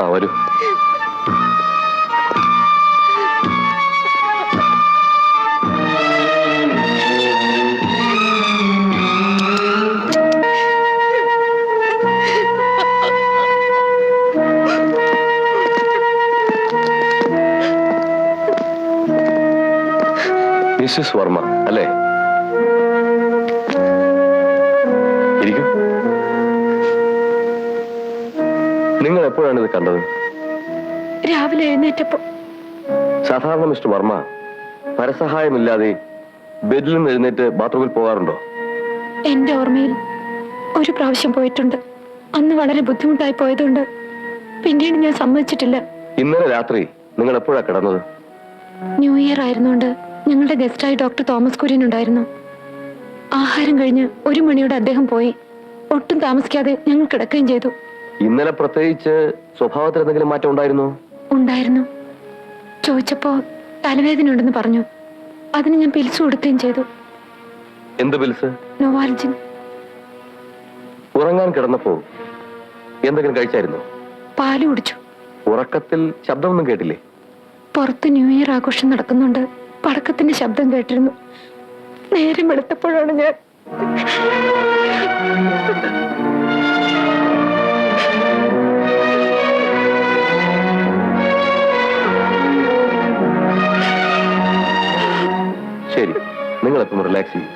ആ വരൂ. മിസ്സസ് വർമ്മ അല്ലേ? ഇരിക്കും. നിങ്ങൾ എപ്പോഴാണ് ഇത് കണ്ടത്? രാവിലെ എഴുന്നേറ്റപ്പോ. സാധാരണ മിസ്റ്റർ വർമ്മ പരസഹായമില്ലാതെ ബെഡിൽ നിന്ന് എഴുന്നേറ്റ് ബാത്റൂമിൽ പോകാറുണ്ടോ? എന്റെ ഓർമ്മയിൽ ഒരു പ്രാവശ്യം പോയിട്ടുണ്ട്. അന്ന് വളരെ ബുദ്ധിമുട്ടായി പോയതുകൊണ്ട് പിന്നീട് ഞാൻ സമ്മതിച്ചിട്ടില്ല. ഇന്നലെ രാത്രി നിങ്ങൾ എപ്പോഴാ കിടന്നത്? ന്യൂ ഇയർ ആയിരുന്നുകൊണ്ട് ഞങ്ങളുടെ ഗസ്റ്റായി ഡോക്ടർ തോമസ് കുര്യൻ ഉണ്ടായിരുന്നു. ആഹാരം കഴിഞ്ഞ് 1 മണിയോടെ അദ്ദേഹം പോയി. ഒട്ടും താമസിക്കാതെ ഞങ്ങൾ കിടക്കുകയും ചെയ്തു. ഇന്നലെ പ്രത്യേകിച്ച് സ്വഭാവത്തിൽ എന്തെങ്കിലും മാറ്റം ഉണ്ടായിരുന്നോ? ഉണ്ടായിരുന്നു. ചോദിച്ചപ്പോ തലവേദന ഉണ്ടെന്ന് പറഞ്ഞു. അതിന് ഞാൻ പിൽസ് കൊടുക്കുകയും ചെയ്തു. എന്ത് പിൽസ്? നോവാൽജിൻ. ഉറങ്ങാൻ കിടന്നപ്പോ എന്തെങ്കിലും കഴിച്ചായിരുന്നോ? പാല് കുടിച്ചു. ഉറക്കത്തിൽ ശബ്ദമൊന്നും കേട്ടില്ലേ? പുറത്ത് ന്യൂ ഇയർ ആഘോഷം നടക്കുന്നുണ്ട്. പടക്കത്തിന്റെ ശബ്ദം കേട്ടിരുന്നു. നേരം വെളുത്തപ്പോഴാണ് ഞാൻ ശരി, നിങ്ങളെപ്പം റിലാക്സ് ചെയ്യും.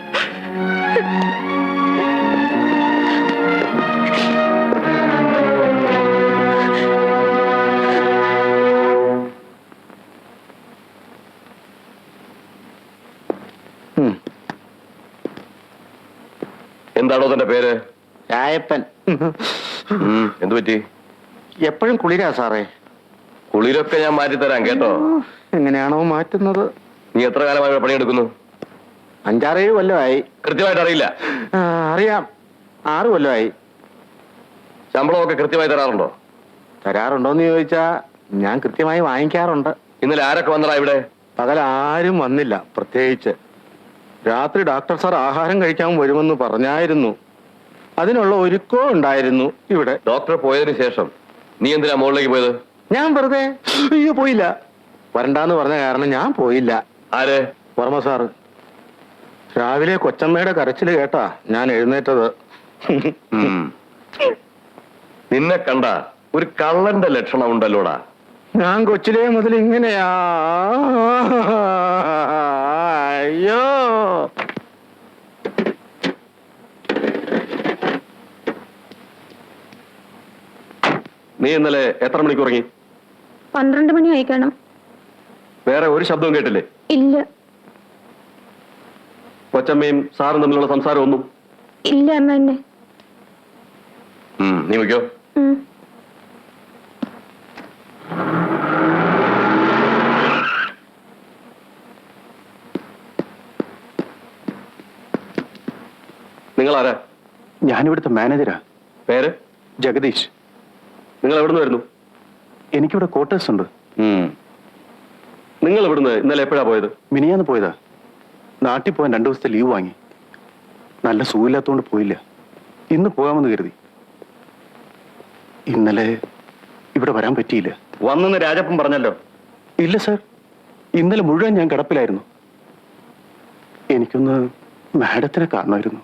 എന്താണോ തന്റെ പേര്? രായപ്പൻ. എന്തു പറ്റി? എപ്പോഴും കുളിരാ സാറേ. കുളിരൊക്കെ ഞാൻ മാറ്റിത്തരാം കേട്ടോ. എങ്ങനെയാണോ മാറ്റുന്നത്? നീ എത്ര കാലമായി പണിയെടുക്കുന്നു? 5-6 കൊല്ലമായി. കൃത്യമായിട്ട് അറിയില്ല. അറിയാം, 6 കൊല്ലമായി. ശമ്പളമൊക്കെ കൃത്യമായി തരാറുണ്ടോ? തരാറുണ്ടോന്ന് ചോദിച്ചാ ഞാൻ കൃത്യമായി വാങ്ങിക്കാറുണ്ട്. ഇന്നലെ ആരൊക്കെ വന്നടാ ഇവിടെ? പകൽ ആരും വന്നില്ല. പ്രത്യേകിച്ച് രാത്രി ഡോക്ടർ സാർ ആഹാരം കഴിക്കാൻ വരുമെന്ന് പറഞ്ഞായിരുന്നു. അതിനുള്ള ഒരുക്കവും ഉണ്ടായിരുന്നു ഇവിടെ. ഡോക്ടർ പോയതിനു ശേഷം നീ എന്തിനാ മുകളിലേക്ക് പോയത്? ഞാൻ വെറുതെ പോയില്ല. വരണ്ടാന്ന് പറഞ്ഞ കാരണം ഞാൻ പോയില്ല. ആര്? വർമ്മ സാറ്. രാവിലെ കൊച്ചമ്മയുടെ കരച്ചില് കേട്ടാ ഞാൻ എഴുന്നേറ്റത്. നിന്നെ കണ്ട ഒരു കള്ളന്റെ ലക്ഷണം ഉണ്ടല്ലോടാ. ഞാൻ കൊച്ചിലേ മുതൽ ഇങ്ങനെയാ. അയ്യോ, നീ ഇന്നലെ എത്ര മണിക്ക് ഉറങ്ങി? 12 മണിയായി കാണാം. വേറെ ഒരു ശബ്ദവും കേട്ടില്ലേ? ഇല്ല. കൊച്ചമ്മയും സാറും തമ്മിലുള്ള സംസാരം ഒന്നും ഇല്ല. അമ്മ എന്നെ. നീ വയ്ക്കോ. നിങ്ങളാരാ? ഞാനിവിടുത്തെ മാനേജരാ. പേര്? ജഗദീഷ്. നിങ്ങൾ എവിടുന്ന് വരുന്നു? എനിക്കിവിടെ ക്വാർട്ടേഴ്സ് ഉണ്ട്. നിങ്ങൾ ഇവിടുന്ന് ഇന്നലെ എപ്പോഴാ പോയത്? മിനിയാന്ന് പോയതാ. നാട്ടിൽ പോകാൻ 2 ദിവസത്തെ ലീവ് വാങ്ങി. നല്ല സുഖമില്ലാത്തോണ്ട് പോയില്ല. ഇന്ന് പോകാമെന്ന് കരുതി. ഇന്നലെ ഇവിടെ വരാൻ പറ്റിയില്ല. വന്നെന്ന് രാജപ്പൻ പറഞ്ഞല്ലോ. ഇല്ല സാർ, ഇന്നലെ മുഴുവൻ ഞാൻ കിടപ്പിലായിരുന്നു. എനിക്കൊന്ന് മാഡത്തിനെ കാണണമായിരുന്നു.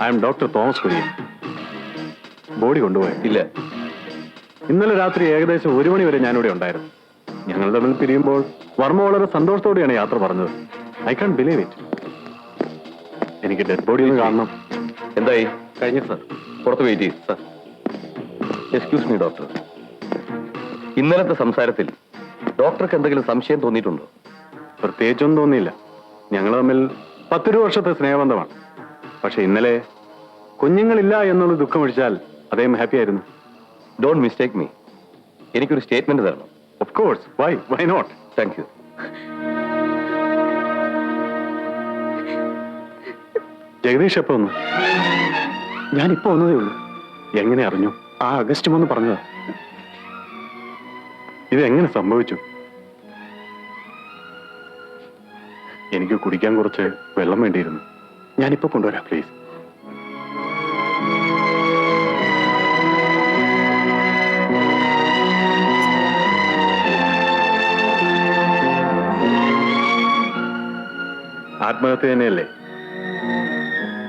I'm doctor Thomas Kurian. Body കൊണ്ടുപോയി? ഇല്ല. ഇന്നലെ രാത്രി ഏകദേശം 1 മണി വരെ ഞാനിവിടെ ഉണ്ടായിരുന്നു. ഞങ്ങൾ തമ്മിൽ പിരിയുമ്പോൾ വർമ്മ വളരെ സന്തോഷത്തോടെയാണ് യാത്ര പറഞ്ഞത്. I can believe it. എനിക്ക് ഡെഡ് ബോഡി ഒന്ന് കാണണം. എന്തായി? കഴിഞ്ഞു സാർ. പുറത്ത് വെയിറ്റ് ചെയ്യും സാർ. എക്സ്ക്യൂസ് മീ ഡോക്ടർ, ഇന്നലത്തെ സംസാരത്തിൽ ഡോക്ടർക്ക് എന്തെങ്കിലും സംശയം തോന്നിയിട്ടുണ്ടോ? പ്രത്യേകിച്ചൊന്നും തോന്നിയില്ല. ഞങ്ങൾ തമ്മിൽ 10 വർഷത്തെ സ്നേഹബന്ധമാണ്. പക്ഷെ ഇന്നലെ കുഞ്ഞുങ്ങളില്ല എന്നുള്ള ദുഃഖമൊഴിച്ചാൽ അദ്ദേഹം ഹാപ്പി ആയിരുന്നു. Don't mistake me. എനിക്കൊരു സ്റ്റേറ്റ്മെന്റ് തരണം. Of course, why not? Thank you. Jagadish എപ്പോ വന്നു? ഞാനിപ്പോ വന്നതേ ഉള്ളൂ. എങ്ങനെ അറിഞ്ഞു? ആ അഗസ്റ്റ് വന്ന് പറഞ്ഞതാ. ഇതെങ്ങനെ സംഭവിച്ചു? എനിക്ക് കുടിക്കാൻ കുറച്ച് വെള്ളം വേണ്ടിയിരുന്നു. ഞാനിപ്പോ കൊണ്ടുവരാം, പ്ലീസ്. ആത്മഹത്യ തന്നെയല്ലേ?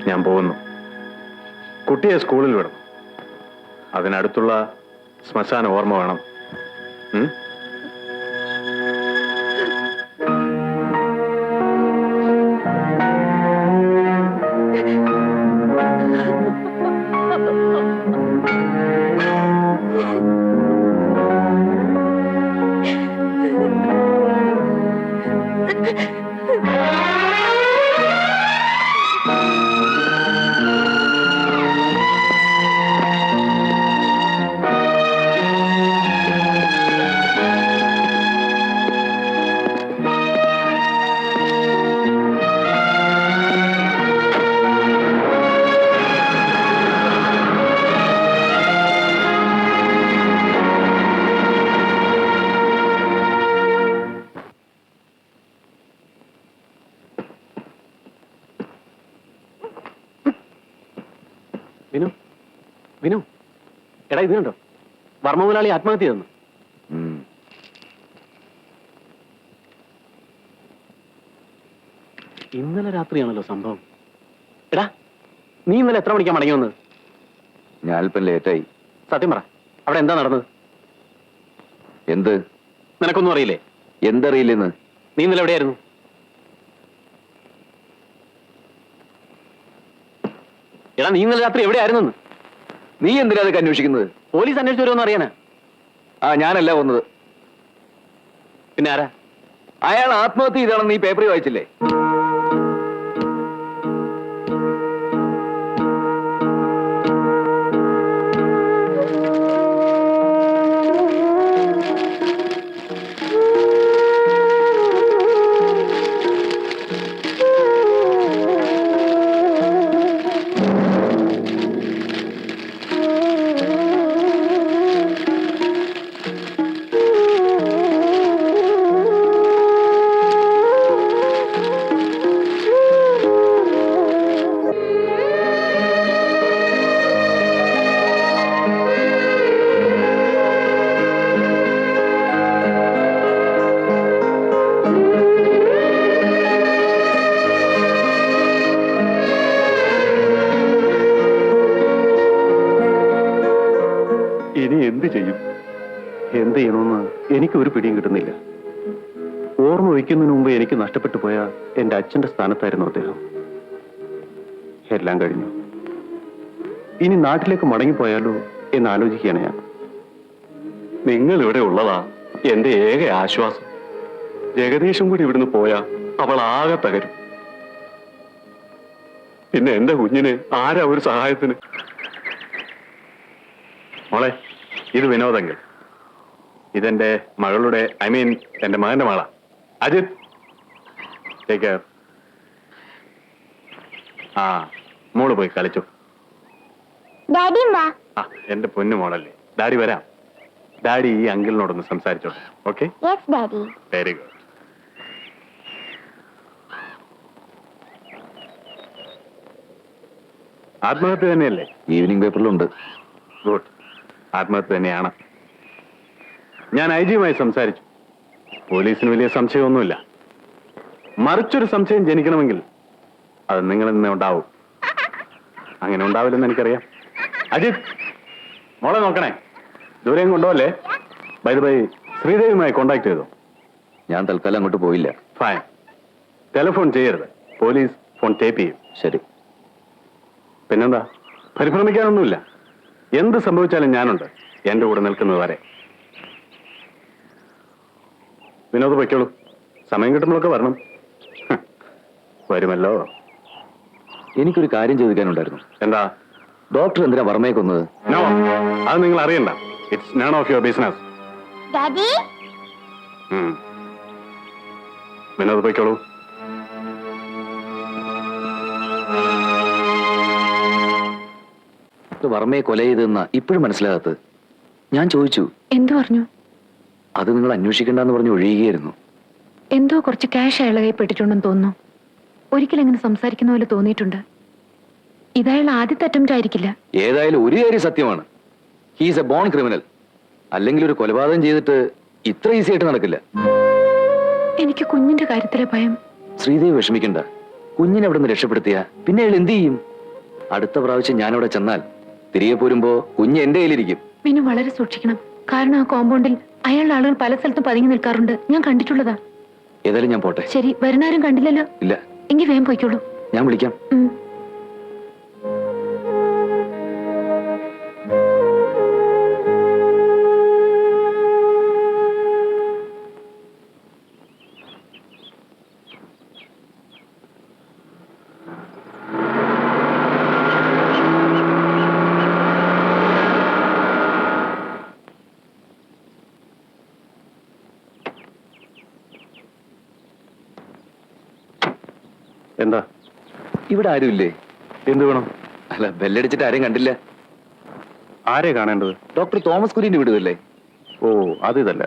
ഞാൻ പോകുന്നു. കുട്ടിയെ സ്കൂളിൽ വിടണം. അതിനടുത്തുള്ള ശ്മശാന ഓർമ്മ വേണം. വിനു, എടാ ഇത് കണ്ടോ? വർമ്മ മുതലാളി ആത്മഹത്യ ചെയ്തു. ഇന്നലെ രാത്രിയാണല്ലോ സംഭവം. എടാ, നീ ഇന്നലെ എത്ര മണിക്കാ മടങ്ങി വന്നത്? ഞാനിപ്പം ലേറ്റായി. സത്യം പറ, അവിടെ എന്താ നടന്നത്? എന്ത്? നിനക്കൊന്നും അറിയില്ലേ? എന്തറിയില്ലെന്ന്? നീ ഇന്നലെ എവിടെയായിരുന്നു? എടാ, നീ ഇന്നലെ രാത്രി എവിടെയായിരുന്നു? നീ എന്തിനാ അതൊക്കെ അന്വേഷിക്കുന്നത്? പോലീസ് അന്വേഷിച്ചു വരുമെന്ന് അറിയാനാ. ഞാനല്ല വന്നത്. പിന്നെ ആരാ? അയാൾ ആത്മഹത്യ ചെയ്താണെന്ന് നീ പേപ്പറിൽ വായിച്ചില്ലേ? ഇനി എന്ത് ചെയ്യും? എന്ത് ചെയ്യണമെന്ന് എനിക്ക് ഒരു പിടിയും കിട്ടുന്നില്ല. ഓർമ്മ വയ്ക്കുന്നതിന് മുമ്പ് എനിക്ക് നഷ്ടപ്പെട്ടു പോയ എന്റെ അച്ഛന്റെ സ്ഥാനത്തായിരുന്നു അദ്ദേഹം. എല്ലാം കഴിഞ്ഞു. ഇനി നാട്ടിലേക്ക് മടങ്ങിപ്പോയാലോ എന്ന് ആലോചിക്കുകയാണ് ഞാൻ. നിങ്ങൾ ഇവിടെ ഉള്ളതാ എന്റെ ഏക ആശ്വാസം. ജഗദീഷും കൂടി ഇവിടുന്ന് പോയാ അവൾ ആകെ തകരും. പിന്നെ എന്റെ കുഞ്ഞിന് ആരാ ഒരു സഹായത്തിന്? മോളെ, ഇത് വിനോദങ്ങൾ. ഇതെന്റെ മകളുടെ, എന്റെ മകന്റെ മകളാ. Ajith, take care. മോള് പോയി കളിച്ചു. എന്റെ പൊന്നു മോളല്ലേ. ഡാഡി വരാം. ഡാഡി ഈ അങ്കിളിനോടൊന്ന് സംസാരിച്ചോട്ടെ. ഓക്കെ? Very good. ആത്മഹത്യ തന്നെയല്ലേ? ഈവനിങ് പേപ്പറിലുണ്ട്. ഗുഡ്. ആത്മഹത്യ തന്നെയാണ്. ഞാൻ IG-യുമായി സംസാരിച്ചു. പോലീസിന് വലിയ സംശയമൊന്നുമില്ല. മറിച്ചൊരു സംശയം ജനിക്കണമെങ്കിൽ അത് നിങ്ങളിൽ നിന്ന് ഉണ്ടാവും. അങ്ങനെ ഉണ്ടാവില്ലെന്ന് എനിക്കറിയാം. അജിത്, മോളെ നോക്കണേ. ദൂരെയും കൊണ്ടുപോകല്ലേ. ബൈ ദ ബൈ, ശ്രീദേവിയുമായി കോണ്ടാക്ട് ചെയ്തോ? ഞാൻ തൽക്കാലം അങ്ങോട്ട് പോയില്ല. ഫൈൻ. ടെലിഫോൺ ചെയ്യരുത്. പോലീസ് ഫോൺ ടേപ്പ് ചെയ്യും. ശരി. പിന്നെന്താ, പരിഭ്രമിക്കാനൊന്നുമില്ല. എന്ത് സംഭവിച്ചാലും ഞാനുണ്ട്, എന്റെ കൂടെ നിൽക്കുന്നത് വരെ. വിനോദ് പൊയ്ക്കോളൂ. സമയം കിട്ടുമ്പോഴൊക്കെ വരണം. വരുമല്ലോ. എനിക്കൊരു കാര്യം ചോദിക്കാനുണ്ടായിരുന്നു. എന്താ? ഡോക്ടർ എന്തിനാ വർമ്മയെ കൊന്നത്? നോ, അത് നിങ്ങൾ അറിയണ്ട. It's none of your business. Daddy Vinod പോയിക്കോളൂ. വർമ്മയെ കൊല ചെയ്തെന്ന ഇപ്പോഴും മനസ്സിലാകാത്തത്. ഞാൻ ചോദിച്ചു, എന്തു പറഞ്ഞു? അത് നിങ്ങൾ അന്വേഷിക്കണ്ടെന്ന് പറഞ്ഞ് ഒഴിയുകയായിരുന്നു. എന്തോ കുറച്ച് ക്യാഷ് അയാളെ കൈപ്പെട്ടിട്ടുണ്ടെന്ന് തോന്നുന്നു. ഒരിക്കലും അങ്ങനെ സംസാരിക്കുന്ന പോലെ തോന്നിയിട്ടുണ്ട്. ഇതയാൾ ആദ്യത്തെ അറ്റംപ്റ്റ് ആയിരിക്കില്ല. ഏതായാലും ഒരു കാര്യം സത്യമാണ്, ഹീസ് എ ബോൺ ക്രിമിനൽ. അല്ലെങ്കിൽ ഒരു കൊലപാതകം ചെയ്തിട്ട് ഇത്ര ഈസി ആയിട്ട് നടക്കില്ല. എനിക്ക് കുഞ്ഞിന്റെ കാര്യത്തിലെ ഭയം. ശ്രീദേവി വിഷമിക്കണ്ട. കുഞ്ഞിനെ അവിടെ നിന്ന് രക്ഷപ്പെടുത്തിയ പിന്നെ അയാൾ എന്ത് ചെയ്യും? അടുത്ത പ്രാവശ്യം ഞാനവിടെ ചെന്നാൽ തിരികെ പോരുമ്പോ കുഞ്ഞ് എന്റെ കയ്യിലിരിക്കും. വിനു വളരെ സൂക്ഷിക്കണം. കാരണം ആ കോമ്പൗണ്ടിൽ അയാളുടെ ആളുകൾ പല സ്ഥലത്തും പതുങ്ങി നിൽക്കാറുണ്ട്. ഞാൻ കണ്ടിട്ടുള്ളതാ. ഏതായാലും ഞാൻ പോട്ടെ. ശരി, വരുന്നാരും കണ്ടില്ലല്ലോ? ഇല്ല. എങ്കിൽ വേഗം പോയിക്കോളൂ. ഞാൻ വിളിക്കാം. എന്താ? ഇവിടെ ആരുമില്ലേ? എന്ത് വേണം? അല്ല, ബെല്ലടിച്ചിട്ട് ആരെയും കണ്ടില്ല. ആരെ കാണേണ്ടത്? ഡോക്ടർ തോമസ് കുര്യന്റെ വീടുമല്ലേ? ഓ, അതിതല്ല.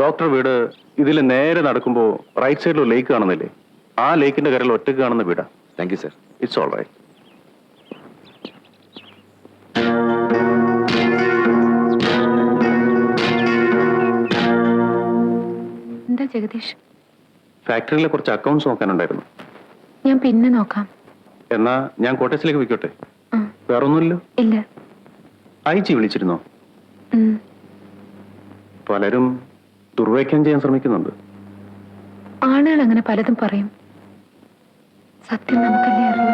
ഡോക്ടർ വീട് ഇതിൽ നേരെ നടക്കുമ്പോ റൈറ്റ് സൈഡിൽ ലേക്ക് കാണുന്നില്ലേ? ആ ലേക്കിന്റെ കരയിൽ ഒറ്റക്ക് കാണുന്ന വീടാ. Thank you sir. It's all right. എന്താ ജഗദീഷ്? ഫാക്ടറിയിലെ കുറച്ച് അക്കൗണ്ട്സ് നോക്കാനുണ്ടായിരുന്നു. ഞാൻ പിന്നെ നോക്കാം. എന്നാ ഞാൻ കോട്ടേഴ്സിലേക്ക് പോയിക്കോട്ടെ? ആ. വേറൊന്നുമില്ലോ? ഇല്ല. അയച്ചി വിളിച്ചിരുന്നോ? ഉം. പലരും ദുർവ്യാഖ്യാനം ചെയ്യാൻ ശ്രമിക്കുന്നുണ്ട്. ആളുകൾ അങ്ങനെ പലതും പറയും. സത്യം നമുക്കല്ലേ അറിയൂ.